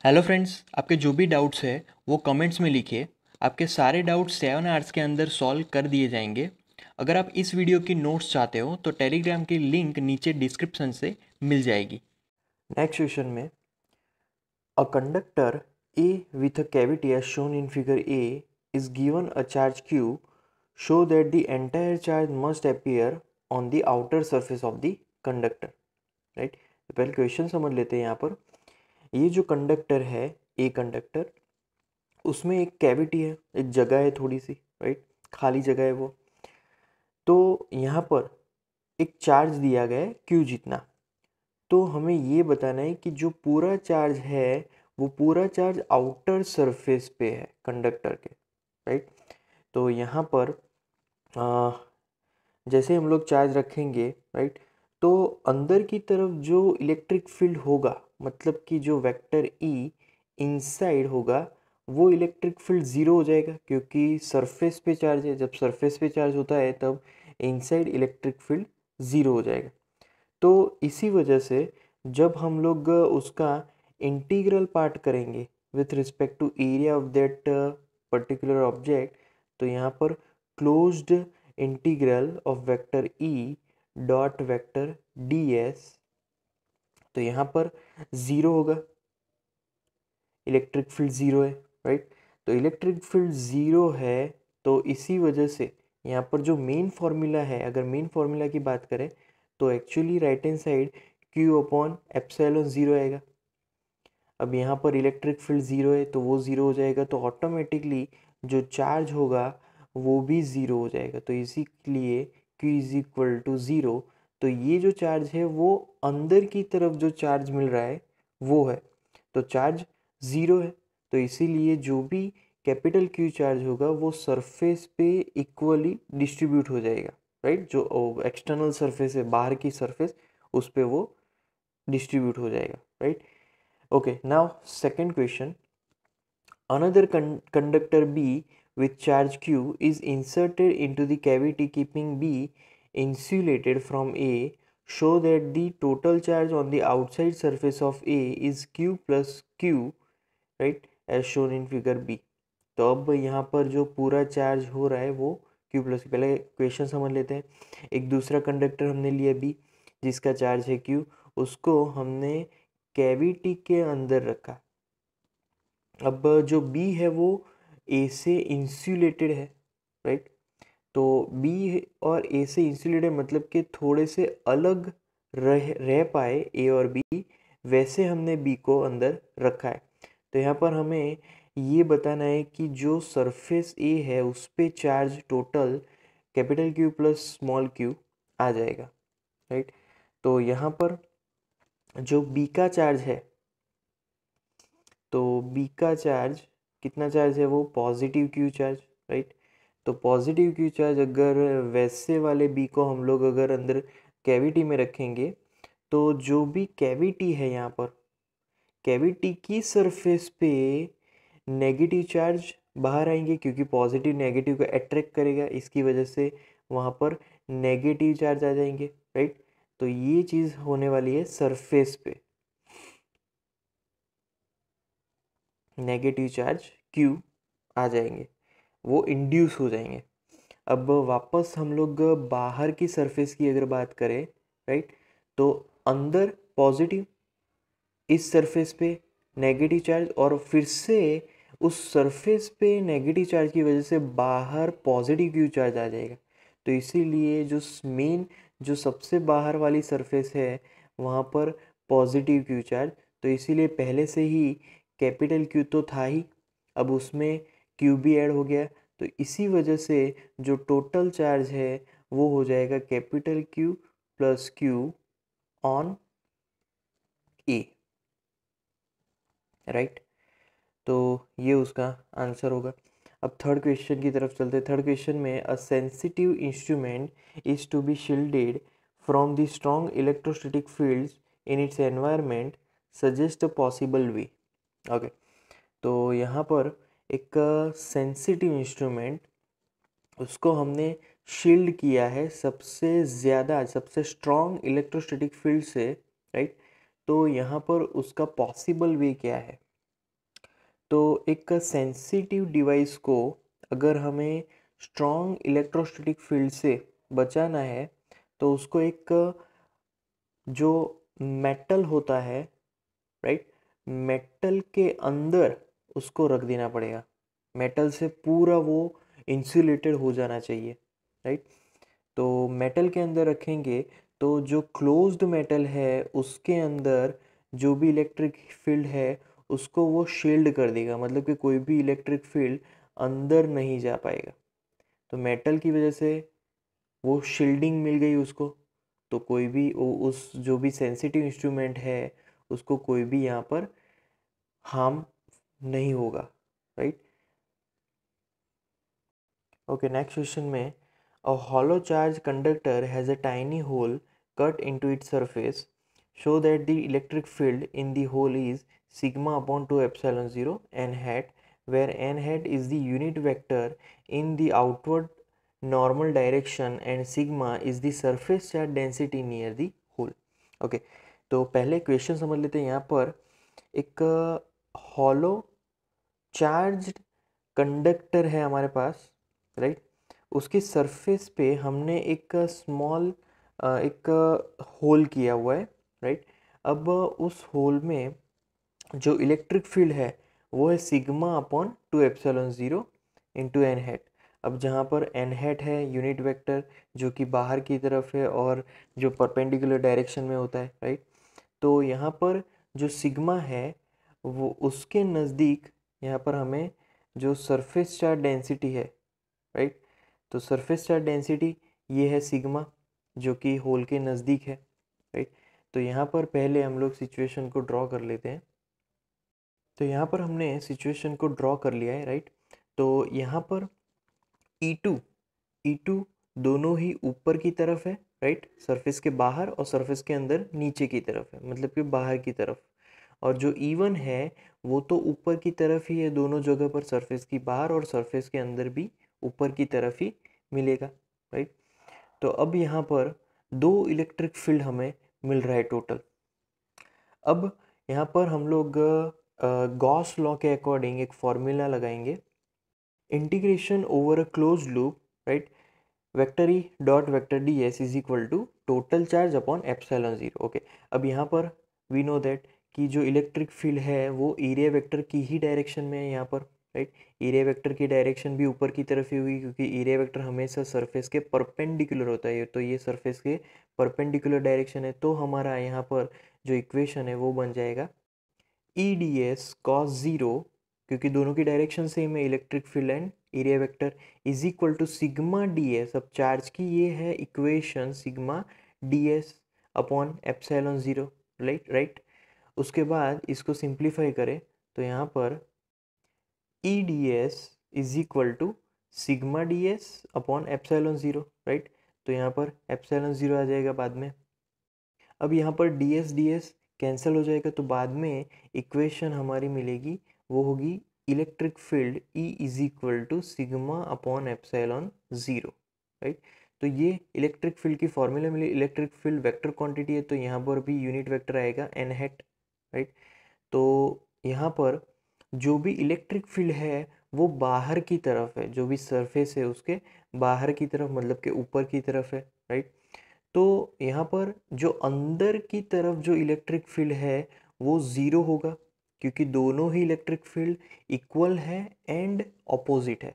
Hello friends, आपके जो भी डाउट्स है वो कमेंट्स में लिखिए। आपके सारे डाउट्स 7 आवर्स के अंदर सॉल्व कर दिए जाएंगे। अगर आप इस वीडियो की नोट्स चाहते हो तो टेलीग्राम की लिंक नीचे डिस्क्रिप्शन से मिल जाएगी। नेक्स्ट क्वेश्चन में a conductor A with a cavity as shown in figure A is given a charge Q. Show that the entire charge must appear on the outer surface of the conductor. Right, तो पहले question समझ लेते हैं। यहाँ पर ये जो conductor है, ए कंडक्टर, उसमें एक कैविटी है, एक जगह है थोड़ी सी, राइट, खाली जगह है वो। तो यहाँ पर एक चार्ज दिया गया है क्यू जितना। तो हमें ये बताना है कि जो पूरा चार्ज है वो पूरा चार्ज आउटर सरफेस पे है कंडक्टर के, राइट। तो यहाँ पर आ, जैसे हम लोग चार्ज रखेंगे, राइट, तो अंदर की तरफ जो इलेक्ट्रिक फील्ड होगा, मतलब कि जो वेक्टर ई इनसाइड होगा, वो इलेक्ट्रिक फील्ड ज़ीरो हो जाएगा, क्योंकि सरफेस पे चार्ज है। जब सरफेस पे चार्ज होता है तब इनसाइड इलेक्ट्रिक फील्ड ज़ीरो हो जाएगा। तो इसी वजह से जब हम लोग उसका इंटीग्रल पार्ट करेंगे with respect to area of that particular object, तो यहाँ पर closed integral of vector E dot vector D S, तो यहाँ पर ज़ीरो होगा, इलेक्ट्रिक फील्ड ज़ीरो है, राइट। तो इलेक्ट्रिक फील्ड ज़ीरो है, तो इसी वजह से यहाँ पर जो मेन फार्मूला है, अगर मेन फार्मूला की बात करें तो actually right hand side Q upon epsilon zero आएगा। अब यहाँ पर इलेक्ट्रिक फील्ड ज़ीरो है तो वो ज़ीरो हो जाएगा, तो ऑटोमेटिकली जो चार्ज होगा वो भी ज़ीरो हो जाएगा। तो इसीलिए Q is equal to zero. तो ये जो चार्ज है वो अंदर की तरफ जो चार्ज मिल रहा है वो है, तो चार्ज ज़ीरो है। तो इसीलिए जो भी कैपिटल Q चार्ज होगा वो सरफेस पे इक्वली डिस्ट्रीब्यूट हो जाएगा, राइट। जो एक्सटर्नल सरफेस है, बाहर की सरफेस, उस पर वो डिस्ट्रीब्यूट हो जाएगा, right. Okay, now second question. Another conductor B with charge Q is inserted into the cavity keeping B insulated from A. Show that the total charge on the outside surface of A is Q plus Q, right, as shown in figure B. तो अब यहाँ पर जो पूरा charge हो रहा है वो Q प्लस, पहले क्वेश्चन समझ लेते हैं। एक दूसरा कंडक्टर हमने लिया B जिसका चार्ज है Q, उसको हमने कैविटी के अंदर रखा। अब जो बी है वो ए से इंसुलेटेड है, राइट। तो बी और ए से इंसुलेटेड मतलब कि थोड़े से अलग रह पाए ए और बी, वैसे हमने बी को अंदर रखा है। तो यहाँ पर हमें ये बताना है कि जो सरफेस ए है उस पे charge total capital q plus small q आ जाएगा, राइट। तो यहाँ पर जो बी का चार्ज है, तो बी का चार्ज कितना चार्ज है, वो पॉजिटिव क्यू चार्ज, राइट। तो पॉजिटिव क्यू चार्ज अगर वैसे वाले बी को हम लोग अगर अंदर कैविटी में रखेंगे, तो जो भी कैविटी है यहाँ पर, कैविटी की सरफेस पे नेगेटिव चार्ज बाहर आएंगे, क्योंकि पॉजिटिव नेगेटिव को अट्रैक्ट करेगा, इसकी वजह से वहाँ पर नेगेटिव चार्ज आ जाएंगे, राइट। तो ये चीज़ होने वाली है सरफेस पे, नेगेटिव चार्ज Q आ जाएंगे, वो इंड्यूस हो जाएंगे। अब वापस हम लोग बाहर की सरफेस की अगर बात करें, राइट, तो अंदर पॉजिटिव, इस सरफेस पे नेगेटिव चार्ज, और फिर से उस सरफेस पे नेगेटिव चार्ज की वजह से बाहर पॉजिटिव क्यू चार्ज आ जाएगा। तो इसीलिए जो मेन, जो सबसे बाहर वाली सरफेस है वहाँ पर पॉजिटिव क्यू चार्ज, तो इसीलिए पहले से ही कैपिटल क्यू तो था ही, अब उसमें क्यू भी ऐड हो गया। तो इसी वजह से जो टोटल चार्ज है वो हो जाएगा capital q plus Q on A, right. तो ये उसका आंसर होगा। अब थर्ड क्वेश्चन की तरफ चलते हैं। थर्ड क्वेश्चन में a sensitive instrument is to be shielded from the strong electrostatic fields in its environment, suggest a possible way. Okay, तो यहाँ पर एक सेंसिटिव इंस्ट्रूमेंट, उसको हमने शील्ड किया है सबसे ज़्यादा, सबसे स्ट्रॉन्ग इलेक्ट्रोस्टैटिक फील्ड से, राइट। तो यहाँ पर उसका पॉसिबल वे क्या है, तो एक सेंसिटिव डिवाइस को अगर हमें स्ट्रॉन्ग इलेक्ट्रोस्टैटिक फील्ड से बचाना है तो उसको एक जो मेटल होता है, राइट, मेटल के अंदर उसको रख देना पड़ेगा। मेटल से पूरा वो इंसुलेटेड हो जाना चाहिए, राइट। तो मेटल के अंदर रखेंगे तो जो क्लोज्ड मेटल है उसके अंदर जो भी इलेक्ट्रिक फील्ड है उसको वो शील्ड कर देगा, मतलब कि कोई भी इलेक्ट्रिक फील्ड अंदर नहीं जा पाएगा। तो मेटल की वजह से वो शील्डिंग मिल गई उसको, तो कोई भी उस जो भी सेंसिटिव इंस्ट्रूमेंट है उसको कोई भी यहाँ पर हार्म नहीं होगा, राइट। ओके, नेक्स्ट क्वेश्चन में a hollow charge conductor has a tiny hole cut into its surface. Show that the electric field in the hole is sigma upon 2 epsilon 0 n hat, where n hat is the unit vector in the outward normal direction and sigma is the surface charge density near the hole. Okay, तो पहले question समझ लेते हैं। यहाँ पर एक hollow charged conductor है हमारे पास, राइट। उसके सरफेस पे हमने एक स्मॉल एक होल किया हुआ है, राइट। अब उस होल में जो इलेक्ट्रिक फील्ड है वो है sigma upon 2 epsilon 0 into n hat. अब जहाँ पर एन हैट है यूनिट वेक्टर जो कि बाहर की तरफ है और जो परपेंडिकुलर डायरेक्शन में होता है, राइट। तो यहाँ पर जो सिग्मा है वो उसके नज़दीक यहाँ पर हमें जो सरफेस चार्ज डेंसिटी है, राइट। तो सरफेस चार्ज डेंसिटी ये है सिग्मा जो कि होल के नज़दीक है, राइट। तो यहाँ पर पहले हम लोग सिचुएशन को ड्रॉ कर लेते हैं। तो यहाँ पर हमने सिचुएशन को ड्रॉ कर लिया है, राइट। तो यहाँ पर E2 दोनों ही ऊपर की तरफ है, राइट। सरफेस के बाहर और सरफेस के अंदर नीचे की तरफ है, मतलब कि बाहर की तरफ। और जो E1 है वो तो ऊपर की तरफ ही है दोनों जगह पर, सरफेस की बाहर और सरफेस के अंदर भी ऊपर की तरफ ही मिलेगा, राइट। तो अब यहाँ पर दो इलेक्ट्रिक फील्ड हमें मिल रहा है टोटल। अब यहाँ पर हम लोग गॉस लॉ के अकॉर्डिंग एक फॉर्मूला लगाएंगे, integration over a close loop, right, vector E dot vector D S is equal to total charge upon epsilon 0। Okay, अब यहाँ पर वी नो दैट कि जो इलेक्ट्रिक फील्ड है वो एरिया वेक्टर की ही डायरेक्शन में है यहाँ पर, राइट। एरिया वेक्टर की डायरेक्शन भी ऊपर की तरफ ही होगी क्योंकि एरिया वेक्टर हमेशा सरफेस के परपेंडिकुलर होता है, तो ये सरफेस के परपेंडिकुलर डायरेक्शन है। तो हमारा यहाँ पर जो इक्वेशन है वो बन जाएगा E D S cos zero, क्योंकि दोनों की डायरेक्शन सेम है, electric field and area vector, is equal to sigma D S. अब चार्ज की ये है equation, sigma D S upon epsilon 0, right. उसके बाद इसको सिंप्लीफाई करें तो यहाँ पर E D S is equal to sigma D S upon epsilon 0, right. तो यहाँ पर एप्सिलॉन 0 आ जाएगा बाद में। अब यहाँ पर डी एस कैंसिल हो जाएगा, तो बाद में इक्वेशन हमारी मिलेगी वो होगी electric field E is equal to sigma upon epsilon 0, right. तो ये इलेक्ट्रिक फील्ड की फॉर्मूला मिली। इलेक्ट्रिक फील्ड वेक्टर क्वांटिटी है तो यहाँ पर भी यूनिट वेक्टर आएगा एन हैट, राइट। तो यहाँ पर जो भी इलेक्ट्रिक फील्ड है वो बाहर की तरफ है, जो भी सरफेस है उसके बाहर की तरफ, मतलब के ऊपर की तरफ है, राइट। तो यहाँ पर जो अंदर की तरफ जो इलेक्ट्रिक फील्ड है वो ज़ीरो होगा क्योंकि दोनों ही इलेक्ट्रिक फील्ड इक्वल है एंड ऑपोजिट है।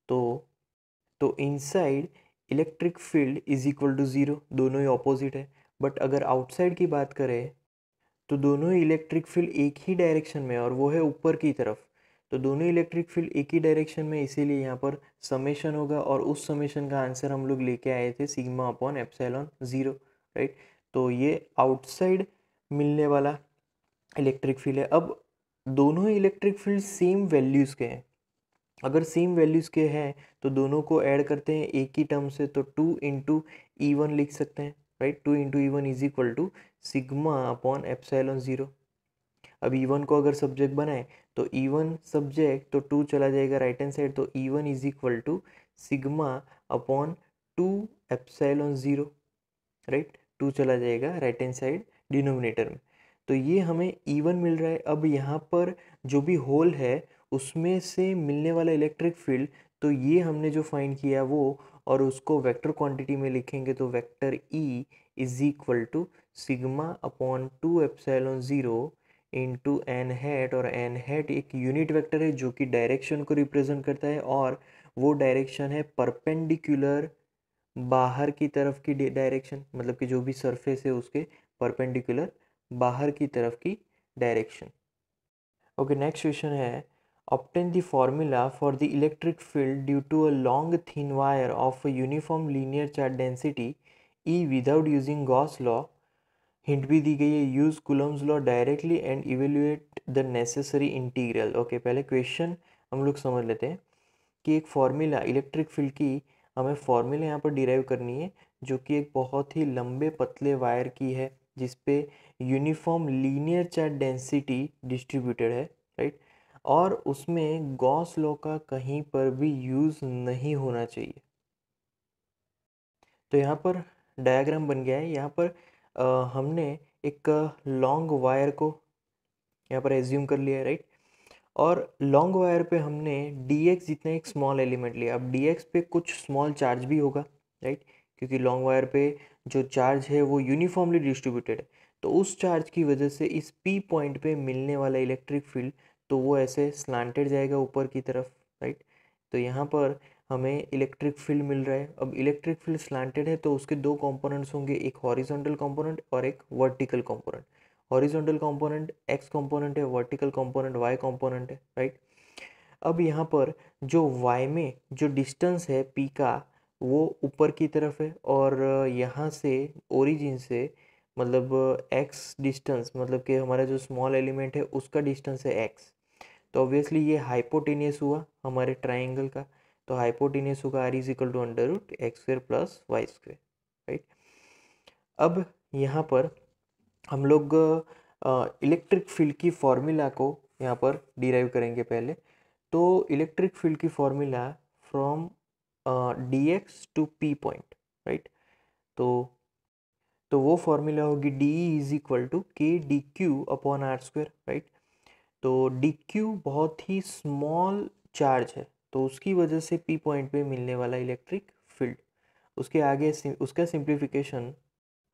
तो inside electric field is equal to zero, दोनों ही ऑपोजिट है। बट अगर आउटसाइड की बात करें तो दोनों ही इलेक्ट्रिक फील्ड एक ही डायरेक्शन में है और वो है ऊपर की तरफ। तो दोनों इलेक्ट्रिक फील्ड एक ही डायरेक्शन में, इसीलिए यहाँ पर समेशन होगा और उस समेशन का आंसर हम लोग लेके आए थे सिग्मा अपॉन एप्सिलॉन 0, राइट। तो ये आउटसाइड मिलने वाला इलेक्ट्रिक फील्ड है। अब दोनों ही इलेक्ट्रिक फील्ड सेम वैल्यूज़ के हैं। अगर सेम वैल्यूज़ के हैं तो दोनों को ऐड करते हैं एक ही टर्म से, तो 2 इंटू E1 लिख सकते हैं, right. 2 into E1 is equal to sigma upon epsilon 0। अब E1 को अगर सब्जेक्ट बनाए तो E1 सब्जेक्ट तो 2 चला जाएगा राइट हैंड साइड, तो E1 is equal to sigma upon 2 epsilon 0, right. 2 चला जाएगा राइट हैंड साइड डिनोमिनेटर में। तो ये हमें E1 मिल रहा है। अब यहाँ पर जो भी होल है उसमें से मिलने वाला इलेक्ट्रिक फील्ड, तो ये हमने जो फाइंड किया वो, और उसको वेक्टर क्वांटिटी में लिखेंगे तो vector E is equal to sigma upon 2 epsilon 0 into n hat, और एन हैट एक यूनिट वेक्टर है जो कि डायरेक्शन को रिप्रेजेंट करता है, और वो डायरेक्शन है परपेंडिकुलर बाहर की तरफ की डायरेक्शन, मतलब कि जो भी सरफेस है उसके परपेंडिकुलर बाहर की तरफ की डायरेक्शन। ओके, नेक्स्ट क्वेश्चन है obtain the formula for the electric field due to a long thin wire of a uniform linear charge density E without using Gauss law। Hint भी दी गई है, use Coulomb's law directly and evaluate the necessary integral. Okay, पहले question हम लोग समझ लेते हैं कि एक फॉर्मूला इलेक्ट्रिक फील्ड की हमें फॉर्मूला यहाँ पर डिराइव करनी है, जो कि एक बहुत ही लंबे पतले वायर की है जिसपे uniform linear charge density distributed है, राइट, और उसमें गॉस लॉ का कहीं पर भी यूज़ नहीं होना चाहिए। तो यहाँ पर डायग्राम बन गया है। यहाँ पर हमने एक लॉन्ग वायर को यहाँ पर एज्यूम कर लिया है, राइट, और लॉन्ग वायर पे हमने dx जितना एक स्मॉल एलिमेंट लिया। अब dx पे कुछ स्मॉल चार्ज भी होगा, राइट, क्योंकि लॉन्ग वायर पे जो चार्ज है वो यूनिफॉर्मली डिस्ट्रीब्यूटेड है, तो उस चार्ज की वजह से इस P पॉइंट पे मिलने वाला इलेक्ट्रिक फील्ड तो वो ऐसे स्लांटेड जाएगा ऊपर की तरफ, राइट। तो यहाँ पर हमें इलेक्ट्रिक फील्ड मिल रहा है। अब इलेक्ट्रिक फील्ड स्लांटेड है तो उसके दो कंपोनेंट्स होंगे, एक हॉरिजॉन्टल कंपोनेंट और एक vertical component. Horizontal component x component है, वर्टिकल कंपोनेंट वाई कंपोनेंट है, राइट। अब यहाँ पर जो वाई में जो डिस्टेंस है पी का वो ऊपर की तरफ है, और यहाँ से ओरिजिन से मतलब एक्स डिस्टेंस, मतलब कि हमारा जो स्मॉल एलिमेंट है उसका डिस्टेंस है एक्स। तो ऑब्वियसली ये हाइपोटेनियस हुआ हमारे ट्राइंगल का, तो हाइपोटेनियस होगा R is equal to under root X square plus Y square, right. अब यहाँ पर हम लोग इलेक्ट्रिक फील्ड की फॉर्मूला को यहाँ पर डिराइव करेंगे पहले। तो इलेक्ट्रिक फील्ड की formula from D X to P point, right, तो वो फॉर्मूला होगी D is equal to K D Q upon R square, right. तो डी क्यू बहुत ही स्मॉल चार्ज है, तो उसकी वजह से पी पॉइंट पे मिलने वाला इलेक्ट्रिक फील्ड, उसके आगे उसका सिंप्लीफिकेशन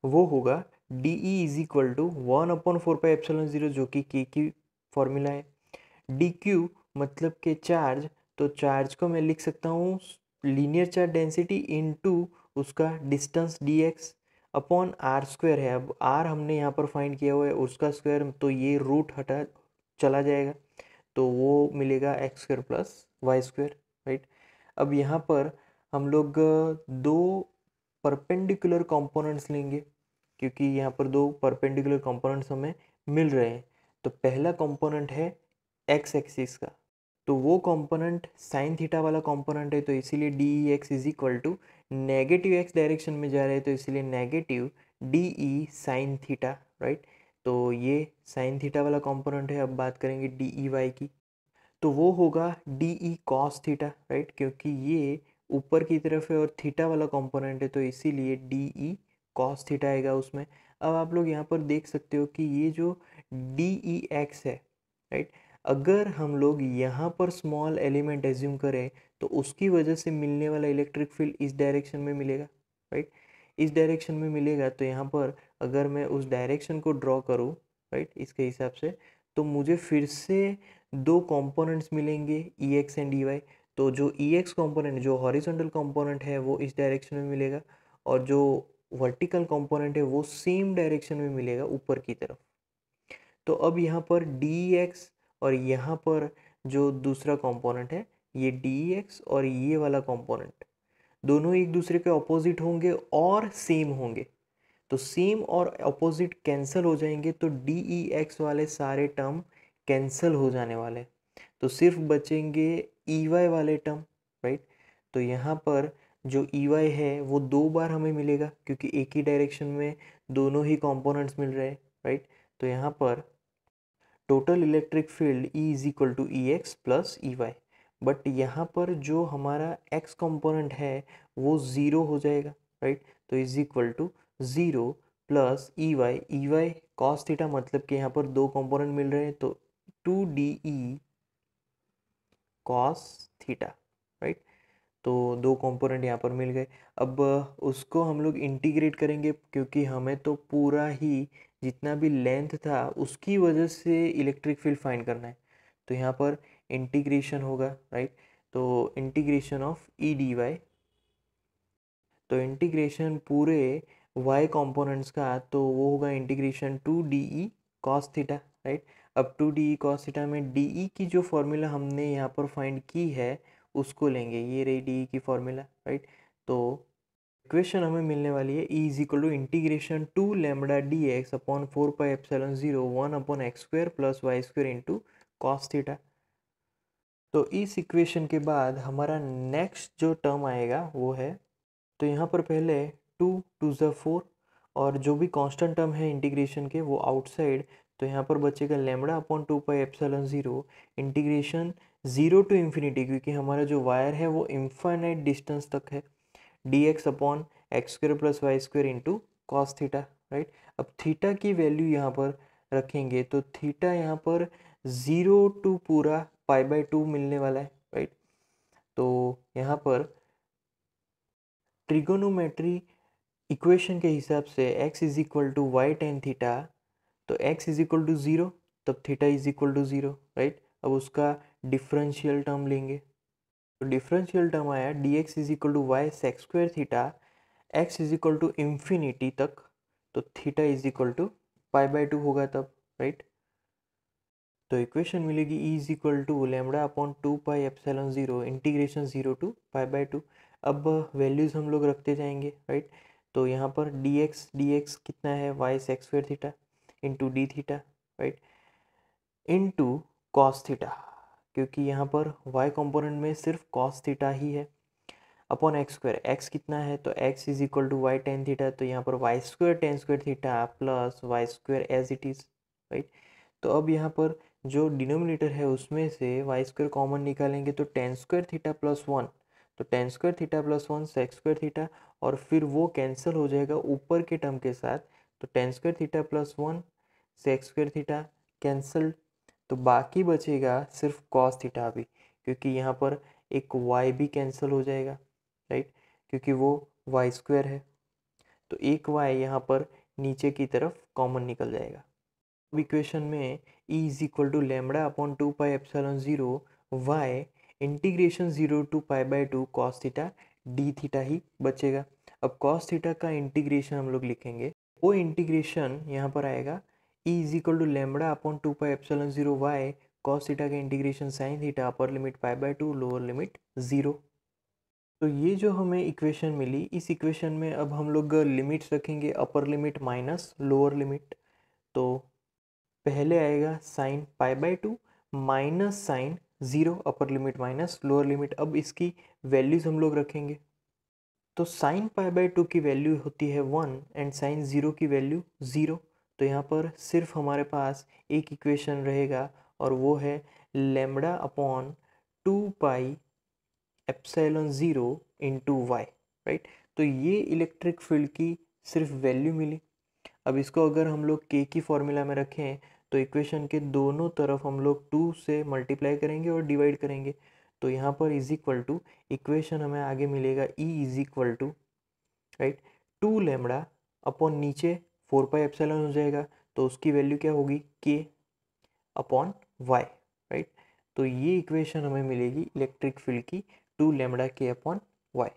वो होगा D E is equal to 1/4πε0, जो कि के की फॉर्मूला है। डी क्यू मतलब के चार्ज, तो चार्ज को मैं लिख सकता हूँ लीनियर चार्ज डेंसिटी इनटू उसका distance D X upon R square है। अब आर हमने यहाँ पर फाइंड किया हुआ है, उसका स्क्वायर, तो ये रूट हटा चला जाएगा, तो वो मिलेगा X square plus Y square, right. अब यहाँ पर हम लोग दो परपेंडिकुलर कंपोनेंट्स लेंगे, क्योंकि यहाँ पर दो परपेंडिकुलर कंपोनेंट्स हमें मिल रहे हैं। तो पहला कंपोनेंट है एक्स एक्सिस का, तो वो कंपोनेंट साइन थीटा वाला कंपोनेंट है, तो इसीलिए D E X is equal to negative X direction में जा रहे हैं, तो इसीलिए negative D E sine theta, right. तो ये साइन थीटा वाला कंपोनेंट है। अब बात करेंगे डी ई वाई की, तो वो होगा D E cos theta, right, क्योंकि ये ऊपर की तरफ है और थीटा वाला कंपोनेंट है, तो इसीलिए डी ई कॉस थीटा आएगा उसमें। अब आप लोग यहाँ पर देख सकते हो कि ये जो डी ई एक्स है, राइट, अगर हम लोग यहाँ पर स्मॉल एलिमेंट एज्यूम करें तो उसकी वजह से मिलने वाला इलेक्ट्रिक फील्ड इस डायरेक्शन में मिलेगा, राइट, इस डायरेक्शन में मिलेगा। तो यहाँ पर अगर मैं उस डायरेक्शन को ड्रॉ करूँ, राइट, इसके हिसाब से, तो मुझे फिर से दो कंपोनेंट्स मिलेंगे ई एक्स एंड ई वाई। तो जो ई एक्स कंपोनेंट, जो हॉरिजॉन्टल कंपोनेंट है, वो इस डायरेक्शन में मिलेगा, और जो वर्टिकल कंपोनेंट है वो सेम डायरेक्शन में मिलेगा ऊपर की तरफ। तो अब यहाँ पर डी एक्स और यहाँ पर जो दूसरा कंपोनेंट है ये डी एक्स और ये वाला कंपोनेंट दोनों एक दूसरे के ऑपोजिट होंगे और सेम होंगे, तो सेम और अपोजिट कैंसिल हो जाएंगे, तो डी ई एक्स वाले सारे टर्म कैंसिल हो जाने वाले, तो सिर्फ बचेंगे ई वाई वाले टर्म, राइट। तो यहाँ पर जो ई वाई है वो दो बार हमें मिलेगा, क्योंकि एक ही डायरेक्शन में दोनों ही कंपोनेंट्स मिल रहे हैं, राइट। तो यहाँ पर total electric field E is equal to E X plus E Y, but यहाँ पर जो हमारा एक्स कंपोनेंट है वो ज़ीरो हो जाएगा, राइट। तो is equal to zero plus E Y cos theta, मतलब कि यहाँ पर दो कंपोनेंट मिल रहे हैं, तो two D E cos theta, right. तो दो कंपोनेंट यहाँ पर मिल गए। अब उसको हम लोग इंटीग्रेट करेंगे क्योंकि हमें तो पूरा ही जितना भी लेंथ था उसकी वजह से इलेक्ट्रिक फील्ड फाइंड करना है। तो यहाँ पर इंटीग्रेशन होगा, राइट। तो integration of E D Y, तो इंटीग्रेशन पूरे y कंपोनेंट्स का, तो वो होगा integration 2 DE cos theta, right. अब 2 DE cos थीटा में DE की जो फॉर्मूला हमने यहाँ पर फाइंड की है उसको लेंगे, ये रही DE की फॉर्मूला, राइट। तो इक्वेशन हमें मिलने वाली है E is equal to integration 2 lambda D X upon 4 pi epsilon 0 1 upon X square plus Y square into cos theta. तो इस इक्वेशन के बाद हमारा नेक्स्ट जो टर्म आएगा वो है, तो यहाँ पर पहले 2 2 ज़ा 4 और जो भी कांस्टेंट टर्म है इंटीग्रेशन के वो आउटसाइड, तो यहाँ पर बचेगा lambda upon 2 pi epsilon 0 integration 0 to infinity, क्योंकि हमारा जो वायर है वो इनफाइनाइट डिस्टेंस तक है, D X upon X square plus Y square into cos theta, right. अब थीटा की वैल्यू यहाँ पर रखेंगे तो थीटा यहाँ पर 0 टू पूरा पाई/2 मिलने वाला है, राइट। तो यहाँ पर ट्रिगोनोमेट्री इक्वेशन के हिसाब से x is equal to Y tan theta, तो x इज इक्वल टू 0 तब theta is equal to 0, right. अब उसका डिफरेंशियल टर्म लेंगे, तो डिफरेंशियल टर्म आया D X is equal to Y sec square theta, x is equal to infinity तक, तो theta is equal to पाई/2 होगा तब, राइट। तो इक्वेशन मिलेगी E is equal to lambda upon 2 pi epsilon 0 integration 0 to पाई/2। अब values हम लोग रखते जाएंगे, राइट। तो यहाँ पर डी एक्स कितना है, Y sec square theta into D theta, right, into cos theta, क्योंकि यहाँ पर y कंपोनेंट में सिर्फ कॉस थीटा ही है, अपॉन एक्स स्क्वायर, एक्स कितना है तो x is equal to Y tan theta, तो यहाँ पर Y square tan square theta plus Y square as it is, right. तो अब यहाँ पर जो डिनोमिनेटर है उसमें से वाई स्क्वायर कॉमन निकालेंगे तो टेन स्क्वायर थीटा प्लस 1, तो tan square theta plus 1 sec square theta, और फिर वो कैंसिल हो जाएगा ऊपर के टर्म के साथ, तो tan square theta plus 1 sec square theta cancel, तो बाकी बचेगा सिर्फ कॉस थीटा अभी, क्योंकि यहाँ पर एक y भी कैंसिल हो जाएगा, राइट, क्योंकि वो वाई स्क्वायर है, तो एक y यहाँ पर नीचे की तरफ कॉमन निकल जाएगा। अब इक्वेशन में E is equal to lambda upon 2 pi epsilon 0 y integration 0 to पाई/2 कॉस थीटा डी थीटा ही बचेगा। अब कॉस थीटा का इंटीग्रेशन हम लोग लिखेंगे, वो इंटीग्रेशन यहाँ पर आएगा E is equal to lambda upon 2 pi epsilon 0 y cos theta का integration sine theta upper limit पाई/2 लोअर लिमिट 0। तो ये जो हमें इक्वेशन मिली, इस इक्वेशन में अब हम लोग लिमिट्स रखेंगे, upper limit minus lower limit, तो पहले आएगा साइन पाई/2 minus sine 0 upper limit minus lower limit. अब इसकी वैल्यूज हम लोग रखेंगे, तो साइन पाई/2 की वैल्यू होती है 1 एंड साइन 0 की वैल्यू 0, तो यहाँ पर सिर्फ हमारे पास एक इक्वेशन रहेगा और वो है lambda upon 2 pi epsilon 0 into Y, right. तो ये इलेक्ट्रिक फील्ड की सिर्फ वैल्यू मिली। अब इसको अगर हम लोग के की फॉर्मूला में रखें तो इक्वेशन के दोनों तरफ हम लोग 2 से मल्टीप्लाई करेंगे और डिवाइड करेंगे, तो यहाँ पर इज इक्वल टू इक्वेशन हमें आगे मिलेगा E is equal to, right, 2 lambda upon नीचे 4 पाई एप्सिलॉन हो जाएगा, तो उसकी वैल्यू क्या होगी के अपॉन वाई, राइट। तो ये इक्वेशन हमें मिलेगी इलेक्ट्रिक फील्ड की 2 लैम्बडा के upon Y.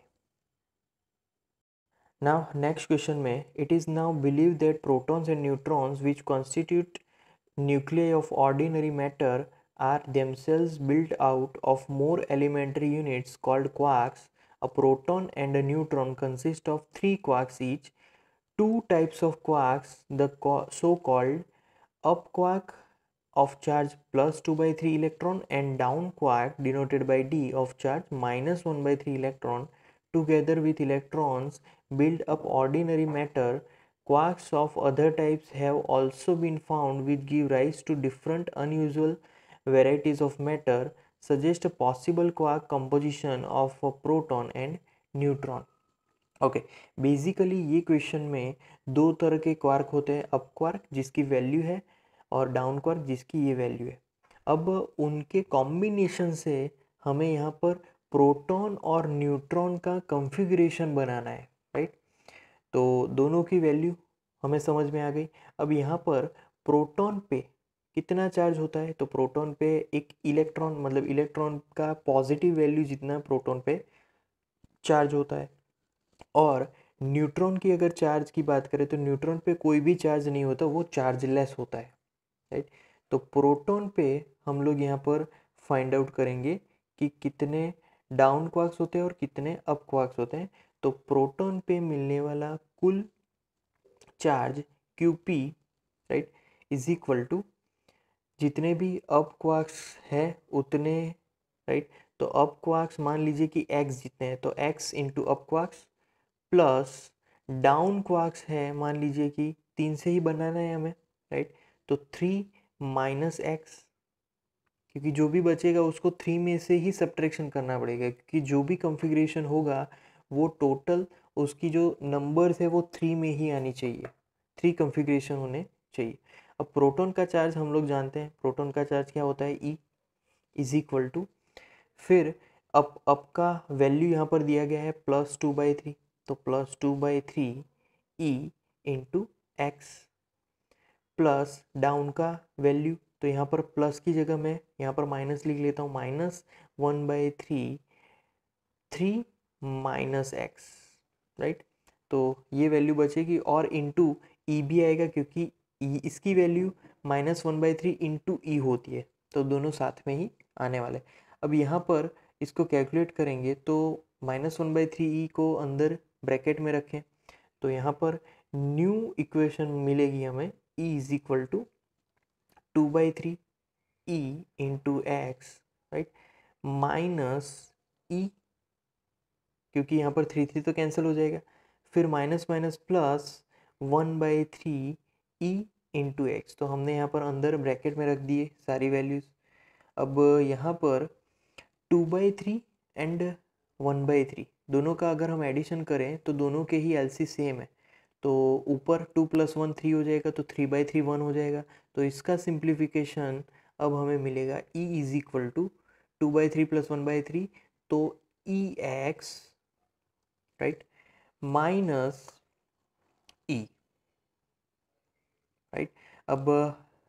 Now next question में, it is now believed that protons and neutrons which constitute nuclei of ordinary matter are themselves built out of more elementary units called quarks. A proton and a neutron consist of 3 quarks each. Two types of quarks, the so-called up quark of charge plus 2/3 electron and down quark denoted by d of charge minus 1/3 electron, together with electrons build up ordinary matter. Quarks of other types have also been found which give rise to different unusual varieties of matter, suggest a possible quark composition of a proton and neutron. Okay, basically ये question में दो तरह के quark होते हैं, up quark जिसकी value है और डाउन क्वार्क जिसकी ये वैल्यू है। अब उनके कॉम्बिनेशन से हमें यहाँ पर प्रोटॉन और न्यूट्रॉन का कॉन्फ़िगरेशन बनाना है, राइट। तो दोनों की वैल्यू हमें समझ में आ गई। अब यहाँ पर प्रोटॉन पे कितना चार्ज होता है, तो प्रोटॉन पे एक इलेक्ट्रॉन, मतलब इलेक्ट्रॉन का पॉजिटिव वैल्यू जितना प्रोटॉन पे चार्ज होता है। और न्यूट्रॉन की अगर चार्ज की बात करें तो न्यूट्रॉन पे कोई भी चार्ज नहीं होता, वो चार्जलेस होता है, राइट। तो प्रोटॉन पे हम लोग यहाँ पर फाइंड आउट करेंगे कि कितने डाउन क्वार्क्स होते हैं और कितने अप क्वार्क्स होते हैं। तो प्रोटॉन पे मिलने वाला कुल charge QP, right, is equal to जितने भी अप क्वार्क्स है उतने, राइट। तो अप क्वार्क्स मान लीजिए कि x जितने हैं, तो x into up quarks plus down quarks है, मान लीजिए कि 3 से ही बनाना है हमें, राइट। तो 3 माइनस एक्स, क्योंकि जो भी बचेगा उसको 3 में से ही सब्ट्रैक्शन करना पड़ेगा, क्योंकि जो भी कॉन्फ़िगरेशन होगा वो टोटल उसकी जो नंबर्स है वो 3 में ही आनी चाहिए, 3 कॉन्फ़िगरेशन होने चाहिए। अब प्रोटॉन का चार्ज हम लोग जानते हैं, प्रोटॉन का चार्ज क्या होता है, E इज इक्वल टू, फिर अप का वैल्यू यहाँ पर दिया गया है +2/3, तो +2/3 E into x, plus down का वैल्यू, तो यहाँ पर प्लस की जगह मैं यहाँ पर माइनस लिख लेता हूँ, -1/3 3 माइनस एक्स, राइट। तो ये वैल्यू बचेगी और इंटू ई भी आएगा, क्योंकि इसकी वैल्यू -1/3 इंटू ई होती है, तो दोनों साथ में ही आने वाले। अब यहाँ पर इसको कैलकुलेट करेंगे तो -1/3 को अंदर ब्रैकेट में रखें, तो यहाँ पर न्यू इक्वेशन मिलेगी हमें, E is equal to 2/3 E into x, right, minus e, क्योंकि यहाँ पर 3 तो कैंसिल हो जाएगा, फिर minus minus plus 1/3 E into x, तो हमने यहाँ पर अंदर ब्रैकेट में रख दिए सारी वैल्यूज़। अब यहाँ पर 2/3 एंड 1/3 दोनों का अगर हम एडिशन करें तो दोनों के ही LC सेम है, तो ऊपर 2 + 1 3 हो जाएगा, तो 3/3 1 हो जाएगा। तो इसका सिंप्लीफिकेशन अब हमें मिलेगा E इज इक्वल टू 2/3 + 1/3, तो EX, right, minus E, right. अब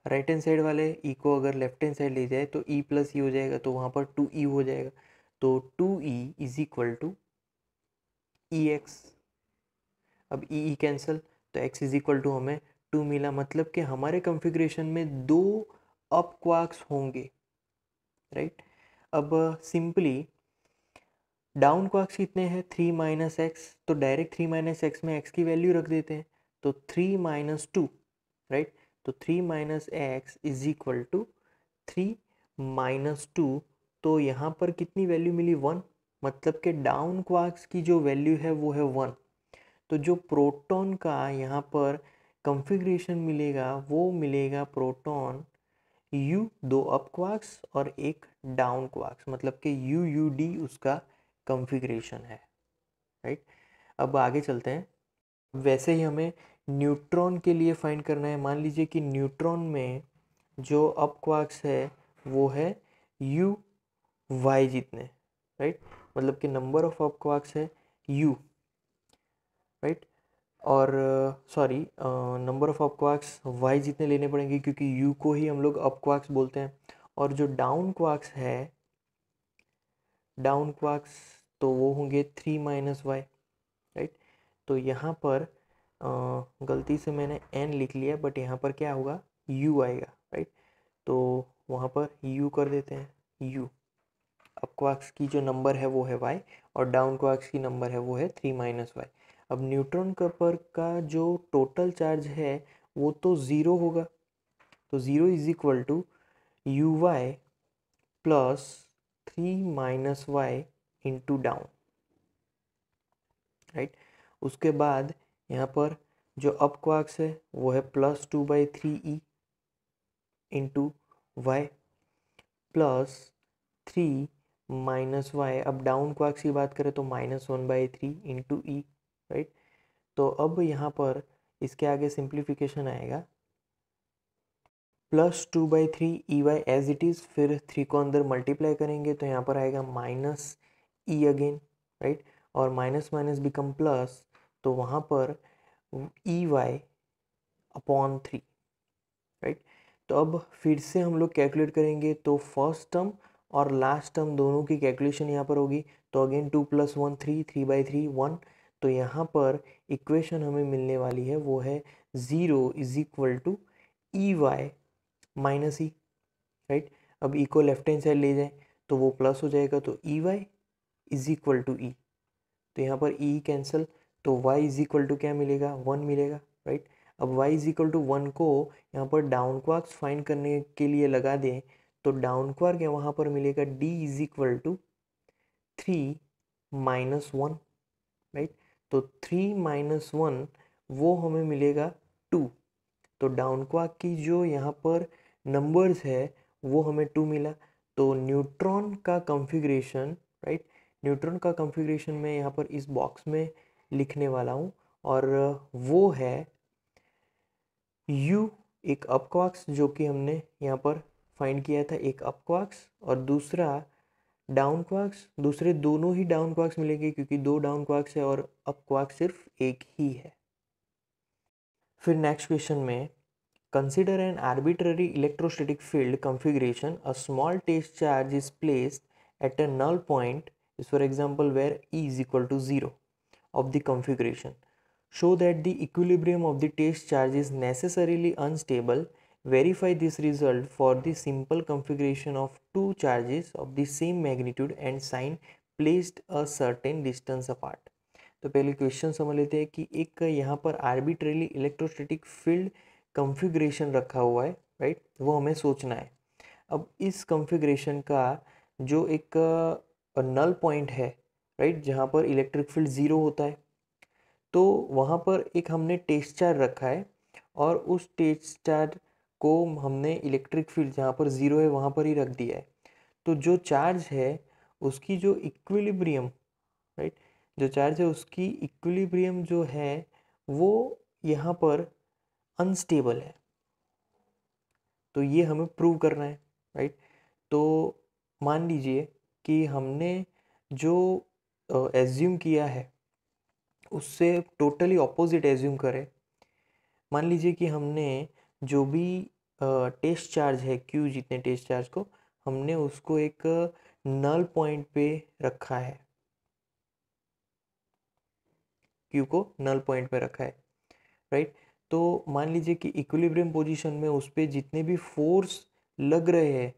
राइट हैंड साइड वाले E को अगर लेफ्ट हैंड साइड ले जाए तो E + E हो जाएगा, तो वहाँ पर 2E हो जाएगा, तो 2E is equal to EX। अब ई कैंसिल, तो x इज इक्वल टू हमें 2 मिला, मतलब कि हमारे कॉन्फ़िगरेशन में 2 अप क्वार्क्स होंगे, राइट। अब सिंपली डाउन क्वार्क्स कितने हैं, 3 माइनस एक्स, तो डायरेक्ट 3 माइनस एक्स में x की वैल्यू रख देते हैं, तो 3 माइनस 2, राइट। तो 3 minus X is equal to 3 minus 2, तो यहाँ पर कितनी वैल्यू मिली, 1, मतलब कि डाउन क्वार्क्स की जो वैल्यू है वो है 1। तो जो प्रोटॉन का यहाँ पर कॉन्फ़िगरेशन मिलेगा वो मिलेगा प्रोटॉन U 2 अप क्वार्क्स और एक डाउन क्वार्क्स, मतलब कि UUD उसका कॉन्फ़िगरेशन है, राइट। अब आगे चलते हैं। वैसे ही हमें न्यूट्रॉन के लिए फाइंड करना है। मान लीजिए कि न्यूट्रॉन में जो अप क्वार्क्स है वो है UY जितने, राइट, मतलब कि नंबर ऑफ अप क्वार्क्स है U, राइट। और sorry, number of up quarks y जितने लेने पड़ेंगे, क्योंकि u को ही हम लोग अप क्वार्क्स बोलते हैं। और जो डाउन क्वार्क्स है, डाउन क्वार्क्स, तो वो होंगे 3 माइनस वाई, राइट। तो यहाँ पर गलती से मैंने n लिख लिया, बट यहाँ पर क्या होगा, u आएगा, राइट। तो वहाँ पर u कर देते हैं, u अप क्वार्क्स की जो नंबर है वो है y, और डाउन क्वार्क्स की नंबर है वो है 3 माइनस वाई। अब न्यूट्रॉन पर का जो टोटल चार्ज है वो तो ज़ीरो होगा, तो zero is equal to UY plus 3 minus Y into down, right. उसके बाद यहाँ पर जो अप क्वार्क्स है वो है +2/3 into Y plus 3 minus Y. अब डाउन क्वार्क्स की बात करें तो -1/3 इंटू ई, राइट। तो अब यहाँ पर इसके आगे सिंप्लीफिकेशन आएगा +2/3 EY एज इट इज़, फिर 3 को अंदर मल्टीप्लाई करेंगे तो यहाँ पर आएगा -E अगेन, राइट, और माइनस माइनस बिकम प्लस, तो वहाँ पर EY/3, राइट। तो अब फिर से हम लोग कैलकुलेट करेंगे तो फर्स्ट टर्म और लास्ट टर्म दोनों की कैलकुलेशन यहाँ पर होगी। तो अगेन 2 + 1 3, 3/3 1। तो यहाँ पर इक्वेशन हमें मिलने वाली है वो है 0 = EY - E, राइट। अब E को लेफ्ट हैंड साइड ले जाएं तो वो प्लस हो जाएगा, तो EY = E। तो यहाँ पर E कैंसिल, तो Y = क्या मिलेगा, 1 मिलेगा, राइट। अब Y = 1 को यहाँ पर डाउन क्वार्क्स फाइंड करने के लिए लगा दें तो डाउन क्वार्क वहाँ पर मिलेगा D = 3 - 1, राइट। तो 3 - 1 वो हमें मिलेगा 2। तो डाउन क्वार्क की जो यहाँ पर नंबर्स है वो हमें 2 मिला। तो न्यूट्रॉन का कॉन्फ़िगरेशन, राइट, न्यूट्रॉन का कॉन्फ़िगरेशन मैं यहाँ पर इस बॉक्स में लिखने वाला हूँ और वो है U, एक अप क्वार्क्स जो कि हमने यहाँ पर फाइंड किया था, एक अप क्वार्क्स, और दूसरा डाउन क्वार्क्स। दूसरे दोनों ही डाउन क्वार्क्स मिलेंगे क्योंकि 2 डाउन क्वार्क्स है और अप क्वार्क सिर्फ एक ही है। फिर नेक्स्ट क्वेश्चन में, consider an arbitrary electrostatic field configuration. A small test charge is placed at a null point, is for example where E = 0 of the configuration. Show that the equilibrium of the test charge is necessarily unstable. Verify this result for the simple configuration of two charges of the same magnitude and sign placed a certain distance apart. तो पहले question समझ लेते हैं कि एक यहाँ पर arbitrarily electrostatic field configuration रखा हुआ है, राइट, वो हमें सोचना है। अब इस कॉन्फ़िगरेशन का जो एक नल पॉइंट है, राइट, जहाँ पर इलेक्ट्रिक फील्ड ज़ीरो होता है, तो वहाँ पर एक हमने टेस्ट चार्ज रखा है और उस टेस्ट चार्ज को हमने इलेक्ट्रिक फील्ड जहाँ पर ज़ीरो है वहाँ पर ही रख दिया है। तो जो चार्ज है उसकी जो इक्विलिब्रियम, राइट, जो चार्ज है उसकी इक्विलिब्रियम जो है वो यहाँ पर अनस्टेबल है। तो ये हमें प्रूव करना है, राइट। तो मान लीजिए कि हमने जो एज्यूम किया है उससे टोटली ऑपोजिट एज्यूम करें। मान लीजिए कि हमने जो भी टेस्ट चार्ज है Q, जितने टेस्ट चार्ज को हमने उसको एक नल पॉइंट पे रखा है, Q को नल पॉइंट पे रखा है, राइट। तो मान लीजिए कि इक्विलिब्रियम पोजीशन में उस पर जितने भी फोर्स लग रहे हैं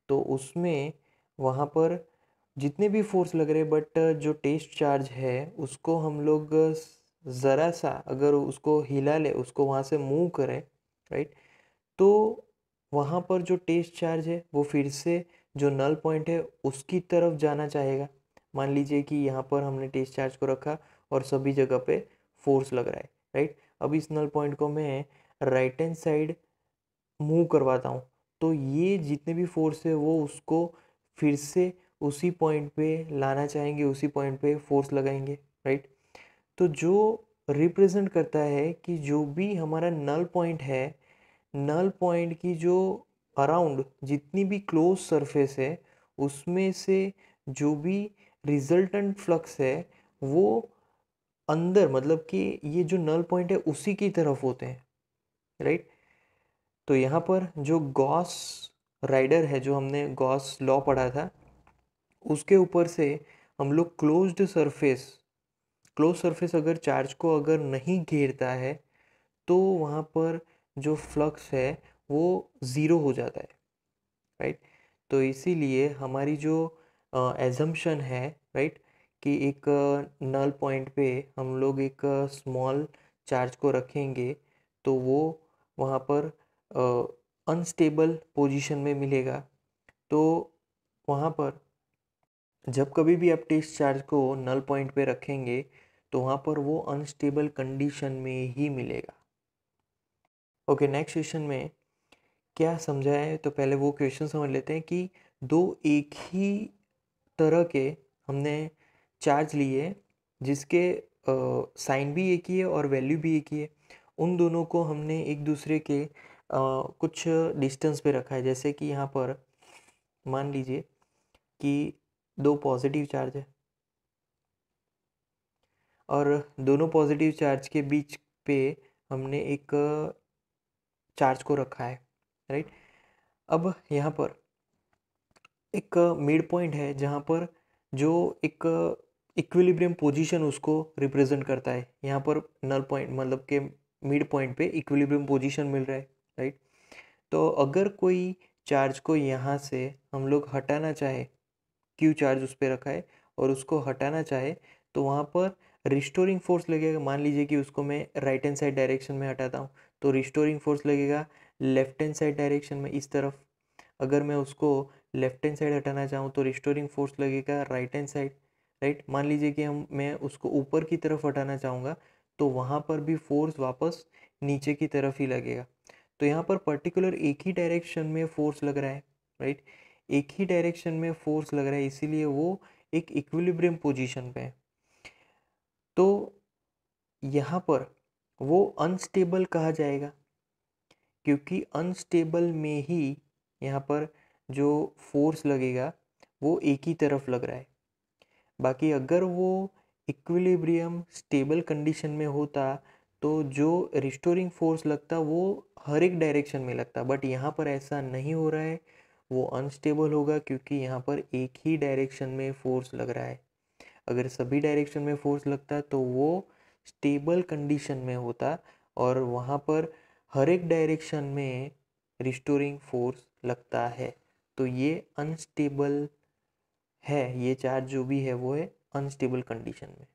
तो उसमें वहाँ पर जितने भी फोर्स लग रहे हैं, बट जो टेस्ट चार्ज है उसको हम लोग ज़रा सा अगर उसको हिला ले, उसको वहाँ से मूव करें, राइट, तो वहाँ पर जो टेस्ट चार्ज है वो फिर से जो नल पॉइंट है उसकी तरफ जाना चाहेगा। मान लीजिए कि यहाँ पर हमने टेस्ट चार्ज को रखा और सभी जगह पे फोर्स लग रहा है, राइट। अब इस नल पॉइंट को मैं राइट हैंड साइड मूव करवाता हूँ तो ये जितने भी फोर्स है वो उसको फिर से उसी पॉइंट पे लाना चाहेंगे, उसी पॉइंट पे फोर्स लगाएंगे, राइट। तो जो रिप्रेजेंट करता है कि जो भी हमारा नल पॉइंट है, नल पॉइंट की जो अराउंड जितनी भी क्लोज सरफेस है उसमें से जो भी रिजल्टेंट फ्लक्स है वो अंदर, मतलब कि ये जो नल पॉइंट है उसी की तरफ होते हैं, राइट। तो यहाँ पर जो गॉस राइडर है, जो हमने गॉस लॉ पढ़ा था, उसके ऊपर से हम लोग क्लोज सरफेस अगर चार्ज को अगर नहीं घेरता है तो वहाँ पर जो फ्लक्स है वो ज़ीरो हो जाता है, राइट। तो इसीलिए हमारी जो एजम्पशन है, राइट, कि एक नल पॉइंट पे हम लोग एक स्मॉल चार्ज को रखेंगे तो वो वहाँ पर अनस्टेबल पोजीशन में मिलेगा। तो वहाँ पर जब कभी भी आप टेस्ट चार्ज को नल पॉइंट पे रखेंगे तो वहाँ पर वो अनस्टेबल कंडीशन में ही मिलेगा। ओके, नेक्स्ट क्वेश्चन में क्या समझा है तो पहले वो क्वेश्चन समझ लेते हैं कि दो एक ही तरह के हमने चार्ज लिए जिसके साइन भी एक ही है और वैल्यू भी एक ही है, उन दोनों को हमने एक दूसरे के कुछ डिस्टेंस पे रखा है, जैसे कि यहाँ पर मान लीजिए कि दो पॉजिटिव चार्ज है और दोनों पॉजिटिव चार्ज के बीच पे हमने एक चार्ज को रखा है, राइट। अब यहाँ पर एक मिड पॉइंट है जहाँ पर जो एक इक्विलिब्रियम पोजीशन उसको रिप्रेजेंट करता है। यहाँ पर नल पॉइंट मतलब के मिड पॉइंट पे इक्विलिब्रियम पोजीशन मिल रहा है, राइट। तो अगर कोई चार्ज को यहाँ से हम लोग हटाना चाहे, क्यू चार्ज उस पर रखा है और उसको हटाना चाहे तो वहाँ पर रिस्टोरिंग फोर्स लगेगा। मान लीजिए कि उसको मैं राइट हैंड साइड डायरेक्शन में हटाता हूँ तो रिस्टोरिंग फोर्स लगेगा लेफ्ट हैंड साइड डायरेक्शन में इस तरफ। अगर मैं उसको लेफ्ट हैंड साइड हटाना चाहूँ तो रिस्टोरिंग फोर्स लगेगा राइट हैंड साइड, राइट। मान लीजिए कि मैं उसको ऊपर की तरफ हटाना चाहूँगा तो वहाँ पर भी फोर्स वापस नीचे की तरफ ही लगेगा। तो यहाँ पर पर्टिकुलर एक ही डायरेक्शन में फोर्स लग रहा है, राइट। एक ही डायरेक्शन में फोर्स लग रहा है, इसीलिए वो एक इक्विलिब्रियम पोजीशन पे है। तो यहाँ पर वो अनस्टेबल कहा जाएगा क्योंकि अनस्टेबल में ही यहाँ पर जो फोर्स लगेगा वो एक ही तरफ लग रहा है। बाकी अगर वो इक्विलिब्रियम स्टेबल कंडीशन में होता तो जो रिस्टोरिंग फोर्स लगता वो हर एक डायरेक्शन में लगता, बट यहाँ पर ऐसा नहीं हो रहा है, वो अनस्टेबल होगा क्योंकि यहाँ पर एक ही डायरेक्शन में फोर्स लग रहा है। अगर सभी डायरेक्शन में फोर्स लगता तो वो स्टेबल कंडीशन में होता और वहाँ पर हर एक डायरेक्शन में रिस्टोरिंग फोर्स लगता है। तो ये अनस्टेबल है, ये चार्ज जो भी है वो है अनस्टेबल कंडीशन में।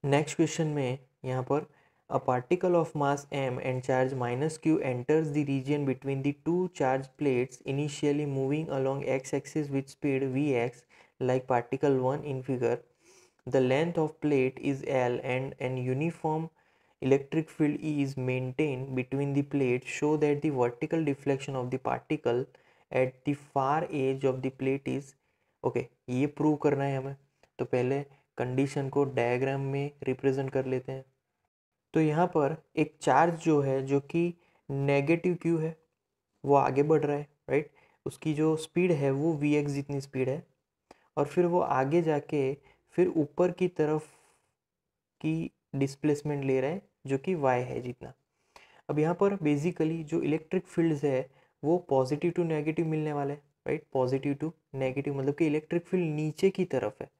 नेक्स्ट क्वेश्चन में यहाँ पर a particle of mass m and charge -q enters the region between the two charged plates initially moving along x-axis with speed vx like particle 1 in figure. The length of plate is L and an uniform electric field E is maintained between the plates. Show that the vertical deflection of the particle at the far edge of the plate is okay ये prove करना है हमें। तो पहले condition को diagram में represent कर लेते हैं। तो यहाँ पर एक चार्ज जो है जो कि नेगेटिव क्यू है वो आगे बढ़ रहा है, राइट। उसकी जो स्पीड है वो वी एक्स जितनी स्पीड है और फिर वो आगे जाके फिर ऊपर की तरफ की डिस्प्लेसमेंट ले रहा है जो कि वाई है जितना। अब यहाँ पर बेसिकली जो इलेक्ट्रिक फील्ड्स है वो पॉजिटिव टू नेगेटिव मिलने वाला है, राइट। पॉजिटिव टू नेगेटिव मतलब कि इलेक्ट्रिक फील्ड नीचे की तरफ है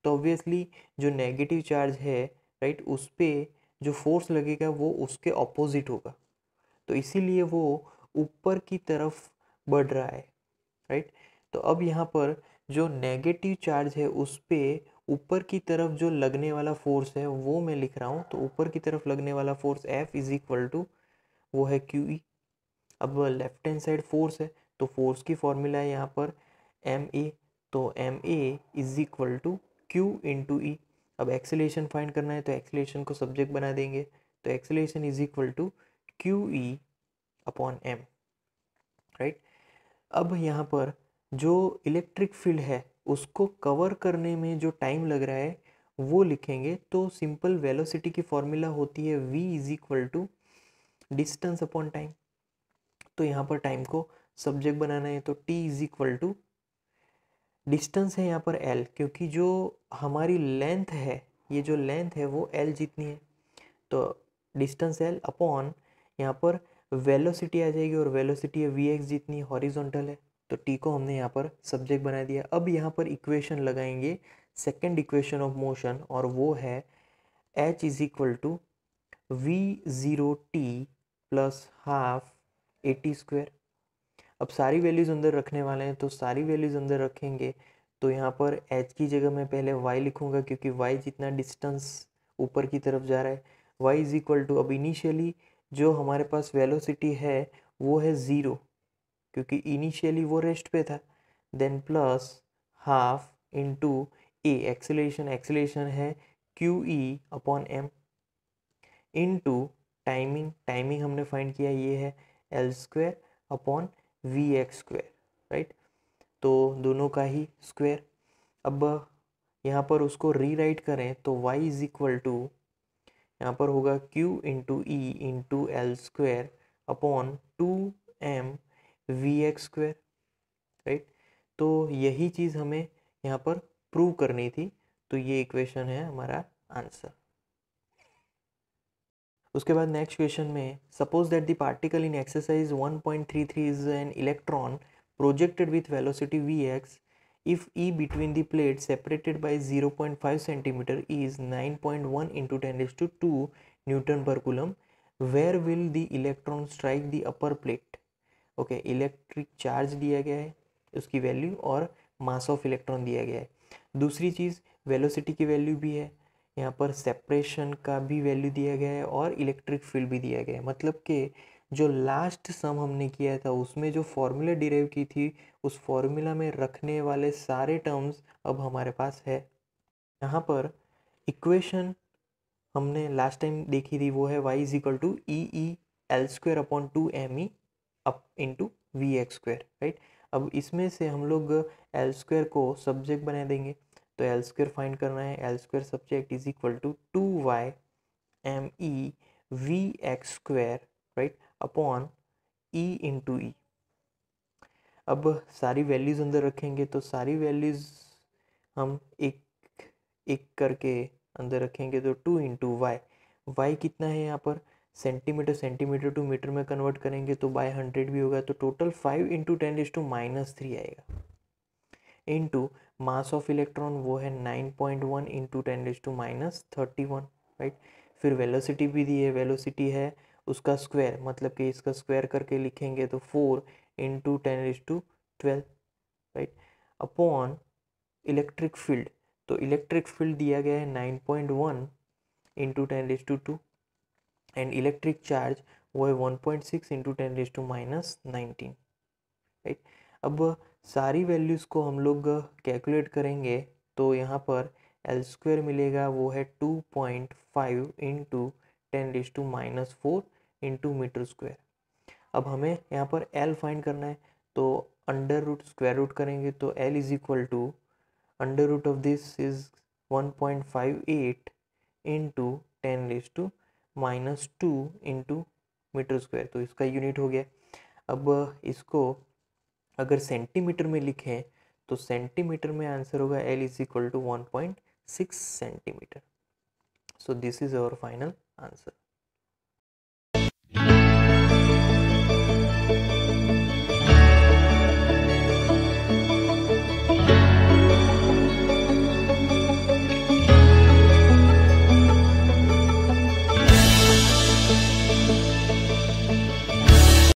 तो ऑब्वियसली जो नेगेटिव चार्ज है, राइट, उस पर जो फोर्स लगेगा वो उसके ऑपोजिट होगा। तो इसीलिए वो ऊपर की तरफ बढ़ रहा है, राइट। तो अब यहाँ पर जो नेगेटिव चार्ज है उस पर ऊपर की तरफ जो लगने वाला फोर्स है वो मैं लिख रहा हूँ। तो ऊपर की तरफ लगने वाला force F is equal to वो है क्यू ई। अब लेफ्ट हैंड साइड फोर्स है तो फोर्स की फॉर्मूला है यहाँ पर एम ए। तो M A is equal to q into e. अब एक्सेलेरेशन फाइंड करना है तो एक्सेलेरेशन को सब्जेक्ट बना देंगे। तो acceleration is equal to q e upon m, right. अब यहाँ पर जो इलेक्ट्रिक फील्ड है उसको कवर करने में जो टाइम लग रहा है वो लिखेंगे। तो सिंपल वेलोसिटी की फॉर्मूला होती है v is equal to distance upon time. तो यहाँ पर टाइम को सब्जेक्ट बनाना है तो t is equal to distance है यहाँ पर l, क्योंकि जो हमारी लेंथ है ये जो लेंथ है वो l जितनी है तो डिस्टेंस l अपॉन यहाँ पर वेलोसिटी आ जाएगी और वेलोसिटी है वी एक्स जितनी हॉरिजॉन्टल है। तो t को हमने यहाँ पर सब्जेक्ट बना दिया। अब यहाँ पर इक्वेशन लगाएंगे सेकेंड इक्वेशन ऑफ मोशन और वो है h is equal to v zero t plus half a t square. अब सारी वैल्यूज़ अंदर रखने वाले हैं तो सारी वैल्यूज़ अंदर रखेंगे। तो यहाँ पर h की जगह मैं पहले y लिखूँगा क्योंकि y जितना डिस्टेंस ऊपर की तरफ जा रहा है। y इज इक्वल टू अब इनिशियली जो हमारे पास वेलोसिटी है वो है ज़ीरो क्योंकि इनिशियली वो रेस्ट पे था। Then plus half into a acceleration, acceleration है q e upon m into timing, timing हमने फाइंड किया ये है l square upon v x square, right. तो दोनों का ही स्क्वेयर। अब यहाँ पर उसको रीराइट करें तो y इज इक्वल टू यहाँ पर होगा q into E into L square upon 2m Vx², right. तो यही चीज़ हमें यहाँ पर प्रूव करनी थी, तो ये इक्वेशन है हमारा आंसर। उसके बाद नेक्स्ट क्वेश्चन में, suppose that the particle in exercise 1.33 is an electron projected with velocity Vx, if E between the plates separated by 0.5 centimeter is 9.1 into 10⁻² Newton per Coulomb, where will the electron strike the upper plate? Okay, electric charge दिया गया है, उसकी value, और mass of electron दिया गया है। दूसरी चीज़, velocity की वैल्यू भी है, यहाँ पर सेपरेशन का भी वैल्यू दिया गया है, और इलेक्ट्रिक फील्ड भी दिया गया है। मतलब कि जो लास्ट सम हमने किया था उसमें जो फॉर्मूला डिराइव की थी, उस फॉर्मूला में रखने वाले सारे टर्म्स अब हमारे पास है। यहाँ पर इक्वेशन हमने लास्ट टाइम देखी थी, वो है y is equal to EE_L² upon 2me up into Vx², right. अब इसमें से हम लोग L² को सब्जेक्ट बना देंगे, तो L² फाइंड करना है। L² subject is equal to 2y me Vx², right, upon E into e. अब सारी वैल्यूज़ अंदर रखेंगे, तो सारी वैल्यूज़ हम एक एक करके अंदर रखेंगे, तो 2 इंटू वाई कितना है यहाँ पर, सेंटीमीटर टू मीटर में कन्वर्ट करेंगे तो बाय 100 भी होगा, तो टोटल 5 इंटू 10⁻³ आएगा, इंटू मास ऑफ इलेक्ट्रॉन वो है 9.1 इंटू 10⁻31, राइट। फिर वेलोसिटी भी दी है, वेलोसिटी है उसका स्क्वायर, मतलब कि इसका स्क्वायर करके लिखेंगे तो 4 into 10⁻12, right, upon electric field. तो इलेक्ट्रिक फील्ड दिया गया है 9.1 इंटू 10⁻², एंड इलेक्ट्रिक चार्ज वो है 1.6 इंटू 10⁻19, राइट। अब सारी वैल्यूज़ को हम लोग कैलकुलेट करेंगे, तो यहाँ पर L² मिलेगा, वो है 2.5 इंटू 10⁻⁻4 इंटू मीटर²। अब हमें यहाँ पर L फाइंड करना है, तो अंडर रूट स्क्वायर रूट करेंगे, तो L is equal to under root of this is 1.58 into 10⁻² into metre, तो इसका यूनिट हो गया। अब इसको अगर सेंटीमीटर में लिखें, तो सेंटीमीटर में आंसर होगा L is equal to 1.6 centimetre. So this is our final answer.